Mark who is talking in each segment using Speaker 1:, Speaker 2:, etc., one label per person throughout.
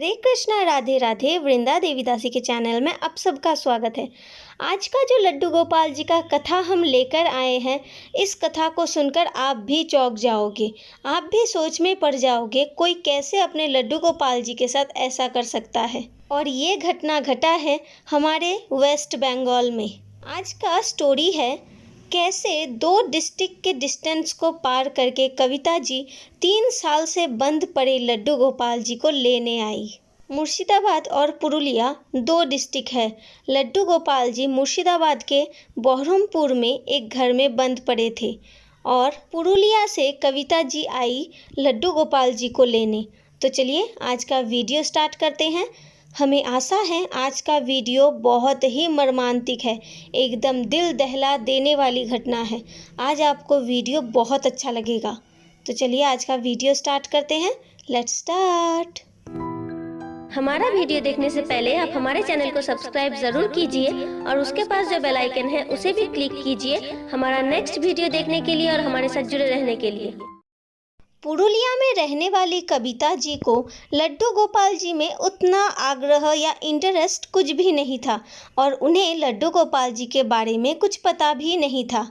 Speaker 1: हरे कृष्णा राधे राधे। वृंदा देवीदासी के चैनल में आप सबका स्वागत है। आज का जो लड्डू गोपाल जी का कथा हम लेकर आए हैं, इस कथा को सुनकर आप भी चौंक जाओगे, आप भी सोच में पड़ जाओगे कोई कैसे अपने लड्डू गोपाल जी के साथ ऐसा कर सकता है। और ये घटना घटा है हमारे वेस्ट बंगाल में। आज का स्टोरी है कैसे 2 डिस्ट्रिक्ट के डिस्टेंस को पार करके कविता जी 3 साल से बंद पड़े लड्डू गोपाल जी को लेने आई। मुर्शिदाबाद और पुरुलिया 2 डिस्ट्रिक्ट है। लड्डू गोपाल जी मुर्शिदाबाद के बहरमपुर में एक घर में बंद पड़े थे और पुरुलिया से कविता जी आई लड्डू गोपाल जी को लेने। तो चलिए आज का वीडियो स्टार्ट करते हैं। हमें आशा है आज का वीडियो बहुत ही मर्मांतिक है, एकदम दिल दहला देने वाली घटना है। आज आपको वीडियो बहुत अच्छा लगेगा। तो चलिए आज का वीडियो स्टार्ट करते हैं। Let's start. हमारा वीडियो देखने से पहले आप हमारे चैनल को सब्सक्राइब जरूर कीजिए और उसके पास जो बेल आइकन है उसे भी क्लिक कीजिए हमारा नेक्स्ट वीडियो देखने के लिए और हमारे साथ जुड़े रहने के लिए। पुरुलिया में रहने वाली कविता जी को लड्डू गोपाल जी में उतना आग्रह या इंटरेस्ट कुछ भी नहीं था और उन्हें लड्डू गोपाल जी के बारे में कुछ पता भी नहीं था।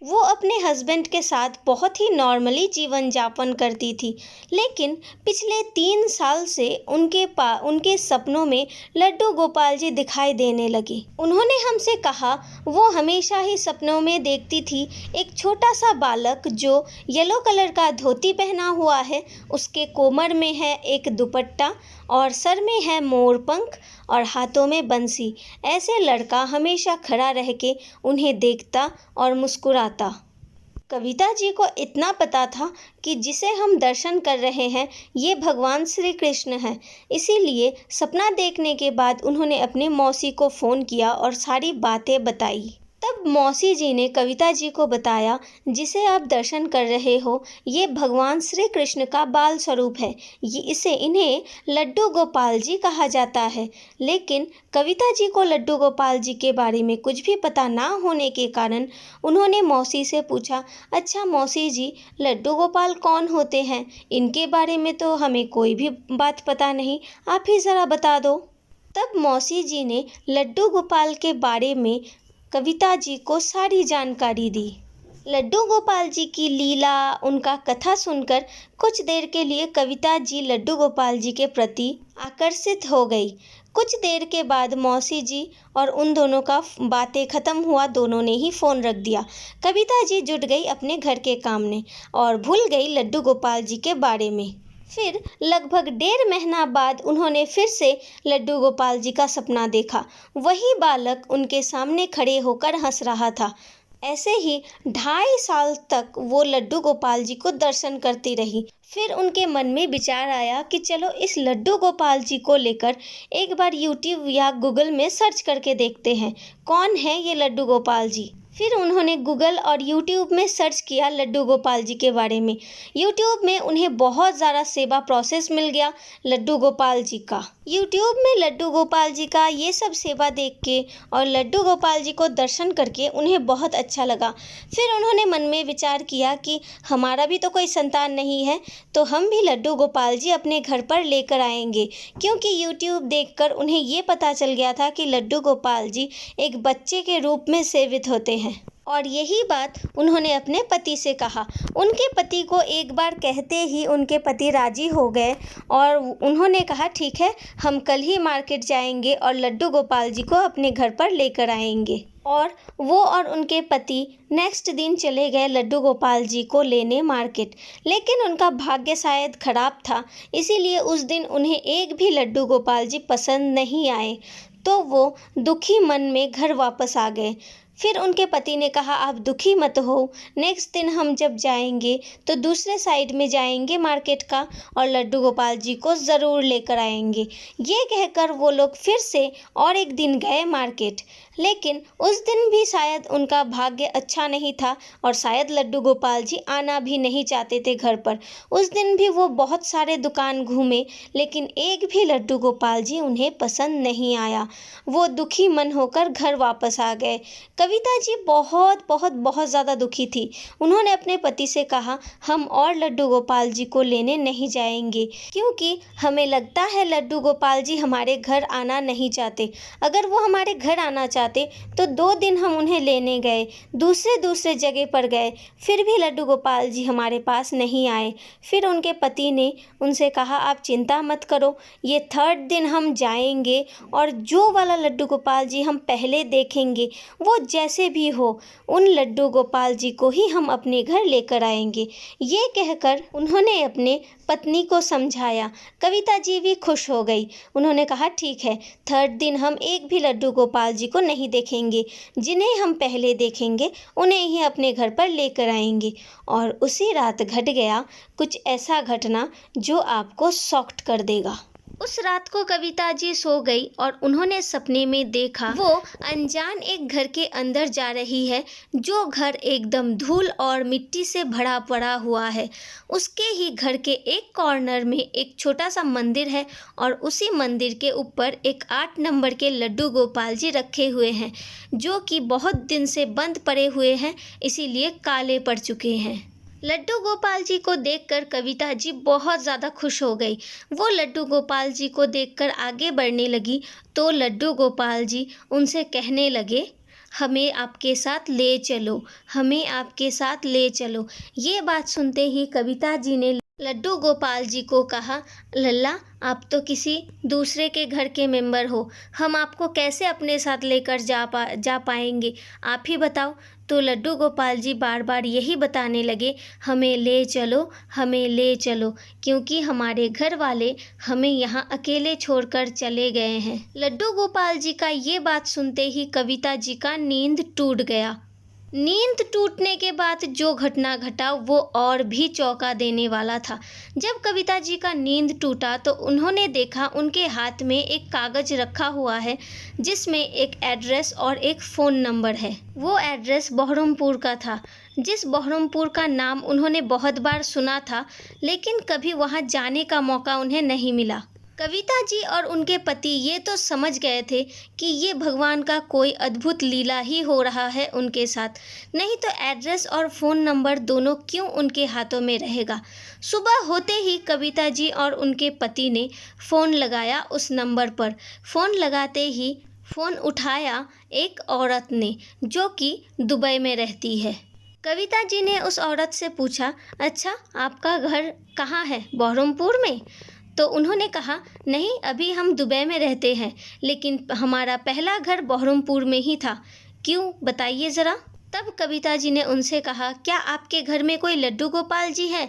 Speaker 1: वो अपने हस्बैंड के साथ बहुत ही नॉर्मली जीवन यापन करती थी, लेकिन पिछले 3 साल से उनके सपनों में लड्डू गोपाल जी दिखाई देने लगे। उन्होंने हमसे कहा वो हमेशा ही सपनों में देखती थी एक छोटा सा बालक जो येलो कलर का धोती पहना हुआ है, उसके कोमर में है एक दुपट्टा और सर में है मोर पंख और हाथों में बंसी। ऐसे लड़का हमेशा खड़ा रह के उन्हें देखता और मुस्कुराता। कविता जी को इतना पता था कि जिसे हम दर्शन कर रहे हैं ये भगवान श्री कृष्ण हैं। इसीलिए सपना देखने के बाद उन्होंने अपनी मौसी को फ़ोन किया और सारी बातें बताई। तब मौसी जी ने कविता जी को बताया जिसे आप दर्शन कर रहे हो ये भगवान श्री कृष्ण का बाल स्वरूप है, इन्हें लड्डू गोपाल जी कहा जाता है। लेकिन कविता जी को लड्डू गोपाल जी के बारे में कुछ भी पता ना होने के कारण उन्होंने मौसी से पूछा, अच्छा मौसी जी, लड्डू गोपाल कौन होते हैं? इनके बारे में तो हमें कोई भी बात पता नहीं, आप ही ज़रा बता दो। तब मौसी जी ने लड्डू गोपाल के बारे में कविता जी को सारी जानकारी दी। लड्डू गोपाल जी की लीला, उनका कथा सुनकर कुछ देर के लिए कविता जी लड्डू गोपाल जी के प्रति आकर्षित हो गई। कुछ देर के बाद मौसी जी और उन दोनों का बातें ख़त्म हुआ, दोनों ने ही फ़ोन रख दिया। कविता जी जुट गई अपने घर के काम में और भूल गई लड्डू गोपाल जी के बारे में। फिर लगभग 1.5 महीना बाद उन्होंने फिर से लड्डू गोपाल जी का सपना देखा। वही बालक उनके सामने खड़े होकर हंस रहा था। ऐसे ही 2.5 साल तक वो लड्डू गोपाल जी को दर्शन करती रही। फिर उनके मन में विचार आया कि चलो इस लड्डू गोपाल जी को लेकर एक बार यूट्यूब या गूगल में सर्च करके देखते हैं कौन है ये लड्डू गोपाल जी। फिर उन्होंने गूगल और यूट्यूब में सर्च किया लड्डू गोपाल जी के बारे में। यूट्यूब में उन्हें बहुत ज़्यादा सेवा प्रोसेस मिल गया लड्डू गोपाल जी का। यूट्यूब में लड्डू गोपाल जी का ये सब सेवा देख के और लड्डू गोपाल जी को दर्शन करके उन्हें बहुत अच्छा लगा। फिर उन्होंने मन में विचार किया कि हमारा भी तो कोई संतान नहीं है, तो हम भी लड्डू गोपाल जी अपने घर पर लेकर आएंगे, क्योंकि यूट्यूब देखकर उन्हें ये पता चल गया था कि लड्डू गोपाल जी एक बच्चे के रूप में सेवित होते हैं। और यही बात उन्होंने अपने पति से कहा। उनके पति को एक बार कहते ही उनके पति राजी हो गए और उन्होंने कहा ठीक है, हम कल ही मार्केट जाएंगे और लड्डू गोपाल जी को अपने घर पर लेकर आएंगे। और वो और उनके पति नेक्स्ट दिन चले गए लड्डू गोपाल जी को लेने मार्केट। लेकिन उनका भाग्य शायद खराब था, इसीलिए उस दिन उन्हें एक भी लड्डू गोपाल जी पसंद नहीं आए, तो वो दुखी मन में घर वापस आ गए। फिर उनके पति ने कहा आप दुखी मत हो, नेक्स्ट दिन हम जब जाएंगे तो दूसरे साइड में जाएंगे मार्केट का और लड्डू गोपाल जी को ज़रूर लेकर आएंगे। ये कहकर वो लोग फिर से और एक दिन गए मार्केट। लेकिन उस दिन भी शायद उनका भाग्य अच्छा नहीं था और शायद लड्डू गोपाल जी आना भी नहीं चाहते थे घर पर। उस दिन भी वो बहुत सारे दुकान घूमे, लेकिन एक भी लड्डू गोपाल जी उन्हें पसंद नहीं आया। वो दुखी मन होकर घर वापस आ गए। कविता जी बहुत बहुत बहुत ज़्यादा दुखी थी। उन्होंने अपने पति से कहा, हम और लड्डू गोपाल जी को लेने नहीं जाएंगे, क्योंकि हमें लगता है लड्डू गोपाल जी हमारे घर आना नहीं चाहते। अगर वो हमारे घर आना चाहते तो 2 दिन हम उन्हें लेने गए, दूसरे दूसरे जगह पर गए, फिर भी लड्डू गोपाल जी हमारे पास नहीं आए। फिर उनके पति ने उनसे कहा, आप चिंता मत करो, ये 3rd दिन हम जाएंगे और जो वाला लड्डू गोपाल जी हम पहले देखेंगे वो जैसे भी हो उन लड्डू गोपाल जी को ही हम अपने घर लेकर आएंगे। ये कहकर उन्होंने अपने पत्नी को समझाया। कविता जी भी खुश हो गई। उन्होंने कहा, ठीक है, 3rd दिन हम एक भी लड्डू गोपाल जी को नहीं देखेंगे, जिन्हें हम पहले देखेंगे उन्हें ही अपने घर पर लेकर आएंगे। और उसी रात घट गया कुछ ऐसा घटना जो आपको शॉक्ड कर देगा। उस रात को कविता जी सो गई और उन्होंने सपने में देखा वो अनजान एक घर के अंदर जा रही है, जो घर एकदम धूल और मिट्टी से भरा पड़ा हुआ है। उसके ही घर के एक कॉर्नर में एक छोटा सा मंदिर है और उसी मंदिर के ऊपर एक 8 नंबर के लड्डू गोपाल जी रखे हुए हैं, जो कि बहुत दिन से बंद पड़े हुए हैं, इसीलिए काले पड़ चुके हैं। लड्डू गोपाल जी को देखकर कविता जी बहुत ज़्यादा खुश हो गई। वो लड्डू गोपाल जी को देखकर आगे बढ़ने लगी तो लड्डू गोपाल जी उनसे कहने लगे, हमें आपके साथ ले चलो, हमें आपके साथ ले चलो। ये बात सुनते ही कविता जी ने लड्डू गोपाल जी को कहा, लल्ला, आप तो किसी दूसरे के घर के मेंबर हो, हम आपको कैसे अपने साथ लेकर जा पाएंगे, आप ही बताओ। तो लड्डू गोपाल जी बार बार यही बताने लगे, हमें ले चलो, हमें ले चलो, क्योंकि हमारे घर वाले हमें यहाँ अकेले छोड़कर चले गए हैं। लड्डू गोपाल जी का ये बात सुनते ही कविता जी का नींद टूट गया। नींद टूटने के बाद जो घटना घटा वो और भी चौंका देने वाला था। जब कविता जी का नींद टूटा तो उन्होंने देखा उनके हाथ में एक कागज़ रखा हुआ है, जिसमें एक एड्रेस और एक फ़ोन नंबर है। वो एड्रेस बहरमपुर का था, जिस बहरमपुर का नाम उन्होंने बहुत बार सुना था, लेकिन कभी वहाँ जाने का मौका उन्हें नहीं मिला। कविता जी और उनके पति ये तो समझ गए थे कि ये भगवान का कोई अद्भुत लीला ही हो रहा है उनके साथ, नहीं तो एड्रेस और फ़ोन नंबर दोनों क्यों उनके हाथों में रहेगा। सुबह होते ही कविता जी और उनके पति ने फ़ोन लगाया उस नंबर पर। फ़ोन लगाते ही फ़ोन उठाया एक औरत ने, जो कि दुबई में रहती है। कविता जी ने उस औरत से पूछा, अच्छा, आपका घर कहाँ है, बहरमपुर में? तो उन्होंने कहा, नहीं, अभी हम दुबई में रहते हैं, लेकिन हमारा पहला घर बहरमपुर में ही था। क्यों, बताइए ज़रा। तब कविता जी ने उनसे कहा, क्या आपके घर में कोई लड्डू गोपाल जी हैं?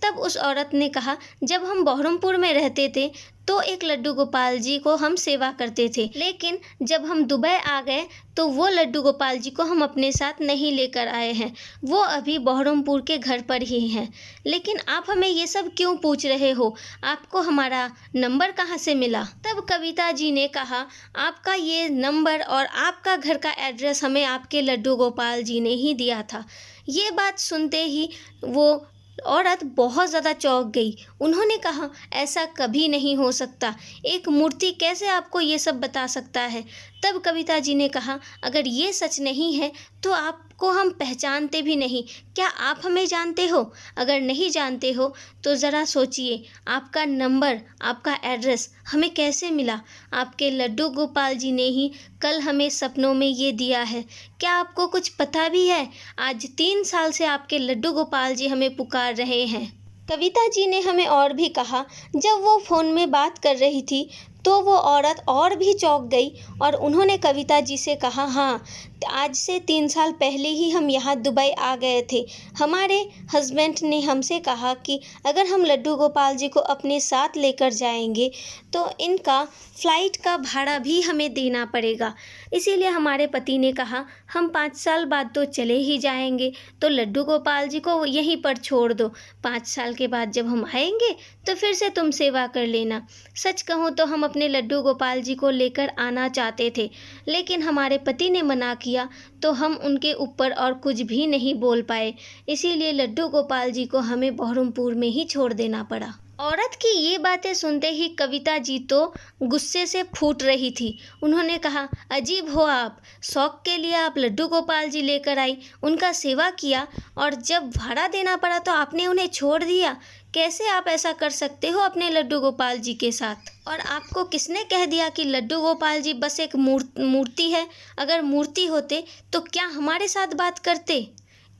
Speaker 1: तब उस औरत ने कहा, जब हम बहरमपुर में रहते थे तो एक लड्डू गोपाल जी को हम सेवा करते थे, लेकिन जब हम दुबई आ गए तो वो लड्डू गोपाल जी को हम अपने साथ नहीं लेकर आए हैं, वो अभी बहरमपुर के घर पर ही हैं। लेकिन आप हमें ये सब क्यों पूछ रहे हो, आपको हमारा नंबर कहाँ से मिला? तब कविता जी ने कहा, आपका ये नंबर और आपका घर का एड्रेस हमें आपके लड्डू गोपाल जी ने ही दिया था। ये बात सुनते ही वो औरत बहुत ज़्यादा चौंक गई। उन्होंने कहा, ऐसा कभी नहीं हो सकता, एक मूर्ति कैसे आपको ये सब बता सकता है? तब कविता जी ने कहा, अगर ये सच नहीं है तो आपको हम पहचानते भी नहीं। क्या आप हमें जानते हो? अगर नहीं जानते हो तो ज़रा सोचिए, आपका नंबर, आपका एड्रेस हमें कैसे मिला? आपके लड्डू गोपाल जी ने ही कल हमें सपनों में ये दिया है। क्या आपको कुछ पता भी है? आज 3 साल से आपके लड्डू गोपाल जी हमें पुकार रहे हैं। कविता जी ने हमें और भी कहा, जब वो फ़ोन में बात कर रही थी तो वो औरत और भी चौंक गई और उन्होंने कविता जी से कहा, हाँ, आज से 3 साल पहले ही हम यहाँ दुबई आ गए थे। हमारे हस्बैंड ने हमसे कहा कि अगर हम लड्डू गोपाल जी को अपने साथ लेकर जाएंगे तो इनका फ़्लाइट का भाड़ा भी हमें देना पड़ेगा। इसीलिए हमारे पति ने कहा, हम 5 साल बाद तो चले ही जाएंगे, तो लड्डू गोपाल जी को यहीं पर छोड़ दो। 5 साल के बाद जब हम आएंगे तो फिर से तुम सेवा कर लेना। सच कहूँ तो हम अपने लड्डू गोपाल जी को लेकर आना चाहते थे, लेकिन हमारे पति ने मना किया तो हम उनके ऊपर और कुछ भी नहीं बोल पाए। इसीलिए लड्डू गोपाल जी को हमें बहरमपुर में ही छोड़ देना पड़ा। औरत की ये बातें सुनते ही कविता जी तो गुस्से से फूट रही थी। उन्होंने कहा, अजीब हो आप, शौक के लिए आप लड्डू गोपाल जी लेकर आई, उनका सेवा किया और जब भाड़ा देना पड़ा तो आपने उन्हें छोड़ दिया। कैसे आप ऐसा कर सकते हो अपने लड्डू गोपाल जी के साथ? और आपको किसने कह दिया कि लड्डू गोपाल जी बस एक मूर्ति है? अगर मूर्ति होते तो क्या हमारे साथ बात करते?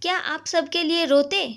Speaker 1: क्या आप सबके लिए रोते?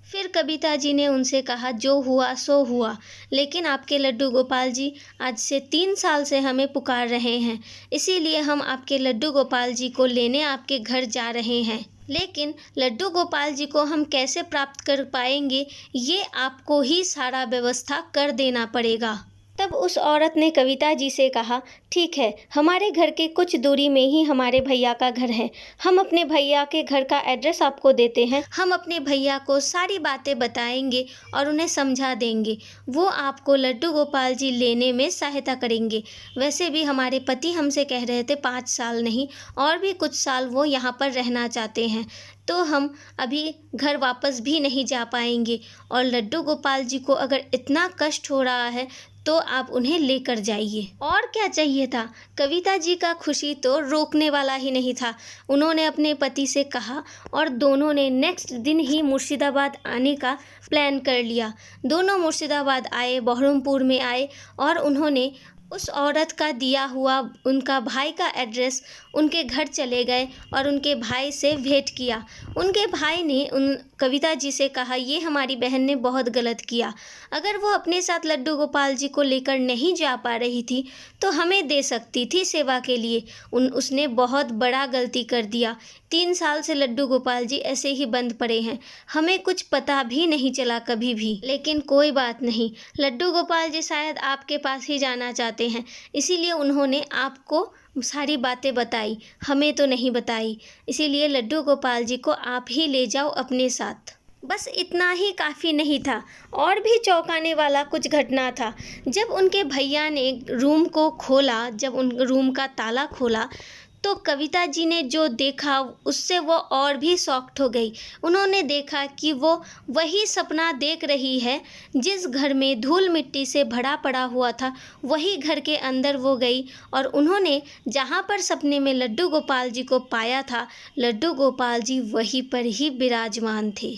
Speaker 1: फिर कविता जी ने उनसे कहा, जो हुआ सो हुआ, लेकिन आपके लड्डू गोपाल जी आज से 3 साल से हमें पुकार रहे हैं, इसीलिए हम आपके लड्डू गोपाल जी को लेने आपके घर जा रहे हैं। लेकिन लड्डू गोपाल जी को हम कैसे प्राप्त कर पाएंगे, ये आपको ही सारा व्यवस्था कर देना पड़ेगा। तब उस औरत ने कविता जी से कहा, ठीक है, हमारे घर के कुछ दूरी में ही हमारे भैया का घर है, हम अपने भैया के घर का एड्रेस आपको देते हैं। हम अपने भैया को सारी बातें बताएंगे और उन्हें समझा देंगे, वो आपको लड्डू गोपाल जी लेने में सहायता करेंगे। वैसे भी हमारे पति हमसे कह रहे थे 5 साल नहीं और भी कुछ साल वो यहाँ पर रहना चाहते हैं, तो हम अभी घर वापस भी नहीं जा पाएंगे और लड्डू गोपाल जी को अगर इतना कष्ट हो रहा है तो आप उन्हें लेकर जाइए। और क्या चाहिए था? कविता जी का खुशी तो रोकने वाला ही नहीं था। उन्होंने अपने पति से कहा और दोनों ने नेक्स्ट दिन ही मुर्शिदाबाद आने का प्लान कर लिया। दोनों मुर्शिदाबाद आए, बहरमपुर में आए और उन्होंने उस औरत का दिया हुआ उनका भाई का एड्रेस उनके घर चले गए और उनके भाई से भेंट किया। उनके भाई ने उन कविता जी से कहा, ये हमारी बहन ने बहुत गलत किया, अगर वो अपने साथ लड्डू गोपाल जी को लेकर नहीं जा पा रही थी तो हमें दे सकती थी सेवा के लिए। उसने बहुत बड़ा गलती कर दिया। 3 साल से लड्डू गोपाल जी ऐसे ही बंद पड़े हैं, हमें कुछ पता भी नहीं चला कभी भी। लेकिन कोई बात नहीं, लड्डू गोपाल जी शायद आपके पास ही जाना चाहते हैं, इसीलिए उन्होंने आपको सारी बातें बताई, हमें तो नहीं बताई। इसीलिए लड्डू गोपाल जी को आप ही ले जाओ अपने साथ। बस इतना ही काफ़ी नहीं था, और भी चौंकाने वाला कुछ घटना था। जब उनके भैया ने रूम को खोला, जब उन रूम का ताला खोला तो कविता जी ने जो देखा उससे वो और भी शॉक्ड हो गई। उन्होंने देखा कि वो वही सपना देख रही है जिस घर में धूल मिट्टी से भरा पड़ा हुआ था, वही घर के अंदर वो गई और उन्होंने जहाँ पर सपने में लड्डू गोपाल जी को पाया था, लड्डू गोपाल जी वहीं पर ही विराजमान थे।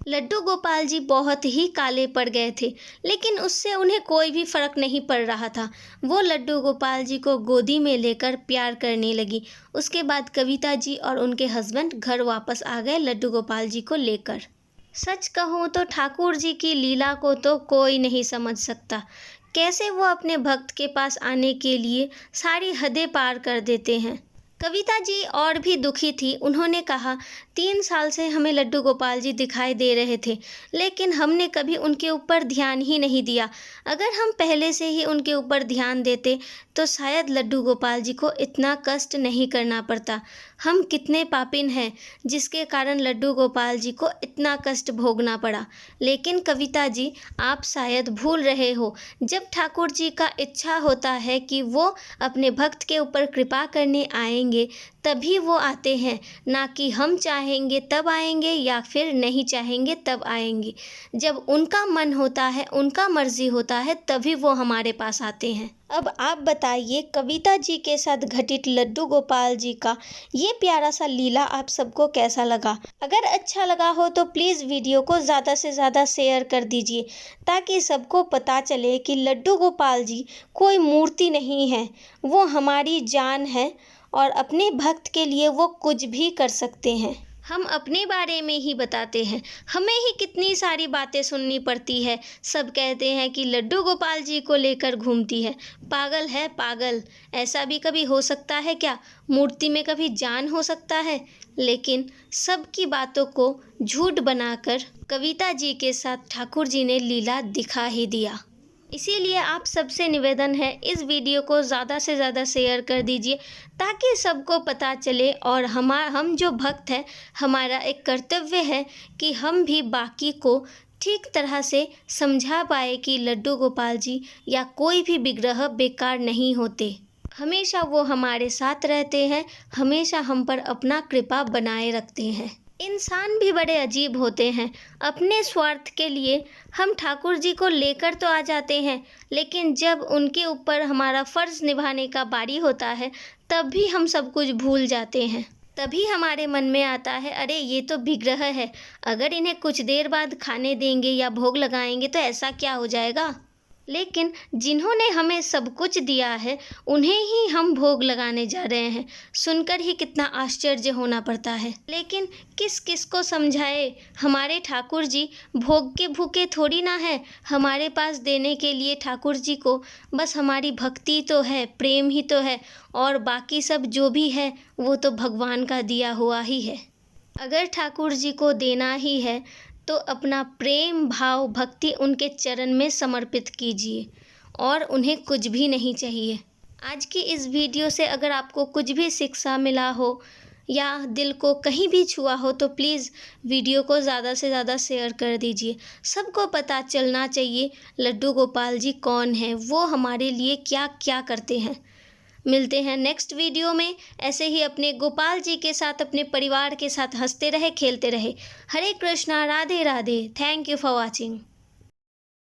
Speaker 1: लड्डू गोपाल जी बहुत ही काले पड़ गए थे, लेकिन उससे उन्हें कोई भी फर्क नहीं पड़ रहा था। वो लड्डू गोपाल जी को गोदी में लेकर प्यार करने लगी। उसके बाद कविता जी और उनके हस्बैंड घर वापस आ गए लड्डू गोपाल जी को लेकर। सच कहूँ तो ठाकुर जी की लीला को तो कोई नहीं समझ सकता, कैसे वो अपने भक्त के पास आने के लिए सारी हदें पार कर देते हैं। कविता जी और भी दुखी थी। उन्होंने कहा, 3 साल से हमें लड्डू गोपाल जी दिखाई दे रहे थे, लेकिन हमने कभी उनके ऊपर ध्यान ही नहीं दिया। अगर हम पहले से ही उनके ऊपर ध्यान देते तो शायद लड्डू गोपाल जी को इतना कष्ट नहीं करना पड़ता। हम कितने पापिन हैं जिसके कारण लड्डू गोपाल जी को इतना कष्ट भोगना पड़ा। लेकिन कविता जी, आप शायद भूल रहे हो, जब ठाकुर जी का इच्छा होता है कि वो अपने भक्त के ऊपर कृपा करने आएंगे तभी वो आते हैं, ना कि हम चाहेंगे तब आएंगे या फिर नहीं चाहेंगे तब आएंगे। जब उनका मन होता है, उनका मर्जी होता है, तभी वो हमारे पास आते हैं। अब आप बताइए, कविता जी के साथ घटित लड्डू गोपाल जी का ये प्यारा सा लीला आप सबको कैसा लगा? अगर अच्छा लगा हो तो प्लीज़ वीडियो को ज़्यादा से ज़्यादा शेयर कर दीजिए, ताकि सबको पता चले कि लड्डू गोपाल जी कोई मूर्ति नहीं है, वो हमारी जान है और अपने भक्त के लिए वो कुछ भी कर सकते हैं। हम अपने बारे में ही बताते हैं, हमें ही कितनी सारी बातें सुननी पड़ती है। सब कहते हैं कि लड्डू गोपाल जी को लेकर घूमती है, पागल है पागल। ऐसा भी कभी हो सकता है क्या? मूर्ति में कभी जान हो सकता है? लेकिन सबकी बातों को झूठ बनाकर कविता जी के साथ ठाकुर जी ने लीला दिखा ही दिया। इसीलिए आप सबसे निवेदन है, इस वीडियो को ज़्यादा से ज़्यादा शेयर कर दीजिए, ताकि सबको पता चले। और हम जो भक्त हैं, हमारा एक कर्तव्य है कि हम भी बाकी को ठीक तरह से समझा पाए कि लड्डू गोपाल जी या कोई भी विग्रह बेकार नहीं होते। हमेशा वो हमारे साथ रहते हैं, हमेशा हम पर अपना कृपा बनाए रखते हैं। इंसान भी बड़े अजीब होते हैं। अपने स्वार्थ के लिए हम ठाकुर जी को लेकर तो आ जाते हैं, लेकिन जब उनके ऊपर हमारा फ़र्ज़ निभाने का बारी होता है, तब भी हम सब कुछ भूल जाते हैं। तभी हमारे मन में आता है, अरे ये तो विग्रह है, अगर इन्हें कुछ देर बाद खाने देंगे या भोग लगाएंगे तो ऐसा क्या हो जाएगा। लेकिन जिन्होंने हमें सब कुछ दिया है, उन्हें ही हम भोग लगाने जा रहे हैं। सुनकर ही कितना आश्चर्य होना पड़ता है। लेकिन किस किस को समझाए, हमारे ठाकुर जी भोग के भूखे थोड़ी ना है। हमारे पास देने के लिए ठाकुर जी को बस हमारी भक्ति तो है, प्रेम ही तो है, और बाकी सब जो भी है वो तो भगवान का दिया हुआ ही है। अगर ठाकुर जी को देना ही है तो अपना प्रेम भाव भक्ति उनके चरण में समर्पित कीजिए, और उन्हें कुछ भी नहीं चाहिए। आज की इस वीडियो से अगर आपको कुछ भी शिक्षा मिला हो या दिल को कहीं भी छुआ हो तो प्लीज़ वीडियो को ज़्यादा से ज़्यादा शेयर कर दीजिए। सबको पता चलना चाहिए लड्डू गोपाल जी कौन है, वो हमारे लिए क्या क्या करते हैं। मिलते हैं नेक्स्ट वीडियो में। ऐसे ही अपने गोपाल जी के साथ, अपने परिवार के साथ हंसते रहे, खेलते रहे। Hare Krishna, Radhe Radhe. Thank you for watching.